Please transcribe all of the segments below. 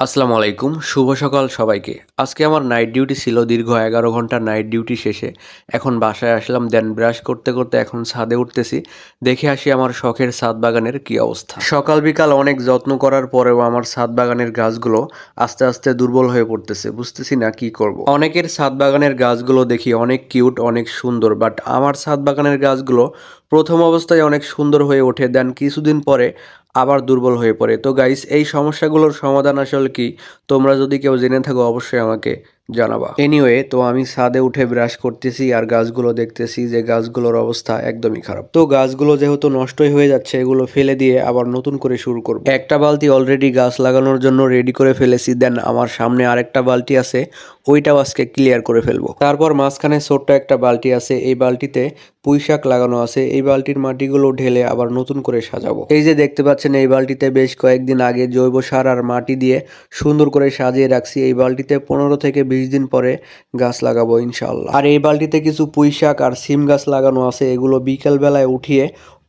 আসসালামু আলাইকুম, শুভ সকাল সবাইকে। আজকে আমার নাইট ডিউটি ছিল, দীর্ঘ ১১ ঘন্টার নাইট ডিউটি শেষে এখন বাসায় আসলাম। দেন ব্রাশ করতে করতে এখন ছাদে উঠতেছি। দেখে আসি আমার শখের ছাদ বাগানের কি অবস্থা। সকাল বিকাল অনেক যত্ন করার পরেও আমার ছাদ বাগানের গাছগুলো আস্তে আস্তে দুর্বল হয়ে পড়তেছে, বুঝতেছি না কি করব। অনেকের ছাদ বাগানের গাছগুলো দেখি অনেক কিউট, অনেক সুন্দর, বাট আমার ছাদ বাগানের গাছগুলো প্রথম অবস্থায় অনেক সুন্দর হয়ে ওঠে, দেন কিছুদিন পরে আবার দুর্বল হয়ে পড়ে। তো গাইস, এই সমস্যাগুলোর সমাধান আসলে কি? তোমরা যদি কেউ জেনে থাকো অবশ্যই আমাকে জানাবা। এনিওয়ে, তো আমি ছাদে উঠে ব্রাশ করতেছি আর গাছগুলো দেখতেছি যে গাছগুলোর অবস্থা একদমই খারাপ। তো গাছগুলো যেহেতু নষ্টই হয়ে যাচ্ছে, এগুলো ফেলে দিয়ে আবার নতুন করে শুরু করব। একটা বালতি অলরেডি গাছ লাগানোর জন্য রেডি করে ফেলেছি, দেন আমার সামনে আরেকটা বালতি আছে, ওইটাও আজকে ক্লিয়ার করে ফেলবো। তারপর মাঝখানে ছোট্ট একটা বালতি আছে, এই বালতিতে পুঁই শাক লাগানো আছে, এই বালতির মাটিগুলো ঢেলে আবার নতুন করে সাজাবো। এই যে দেখতে পাচ্ছেন, এই বালতিতে বেশ কয়েকদিন আগে জৈব সার আর মাটি দিয়ে সুন্দর করে সাজিয়ে রাখছি। এই বালতিতে 15 থেকে 20 দিন পরে গাছ লাগাবো ইনশাআল্লাহ। আর এই বালতিতে কিছু পুঁই শাক আর সিম গাছ লাগানো আছে, এগুলো বিকেল বেলায় উঠিয়ে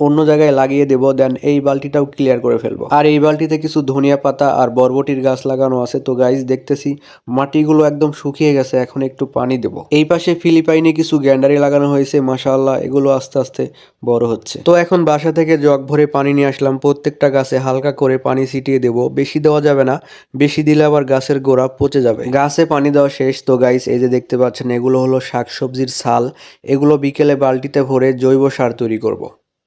অন্য জায়গায় লাগিয়ে দেবো, দেন এই বালতিটাও ক্লিয়ার করে ফেলবো। আর এই বালতিতে কিছু ধনিয়া পাতা আর বরবটির গাছ লাগানো আছে। তো গাইস, দেখতেছি মাটিগুলো একদম শুকিয়ে গেছে, এখন একটু পানি দেবো। এই পাশে ফিলিপাইনে কিছু গ্যান্ডারি লাগানো হয়েছে, মাশাআল্লাহ, এগুলো আস্তে আস্তে বড় হচ্ছে। তো এখন বাসা থেকে জগ ভরে পানি নিয়ে আসলাম, প্রত্যেকটা গাছে হালকা করে পানি ছিটিয়ে দেবো, বেশি দেওয়া যাবে না, বেশি দিলে আবার গাছের গোড়া পচে যাবে। গাছে পানি দেওয়া শেষ। তো গাইস, এই যে দেখতে পাচ্ছেন, এগুলো হলো শাকসবজির ছাল, এগুলো বিকেলে বালতিতে ভরে জৈব সার তৈরি করব।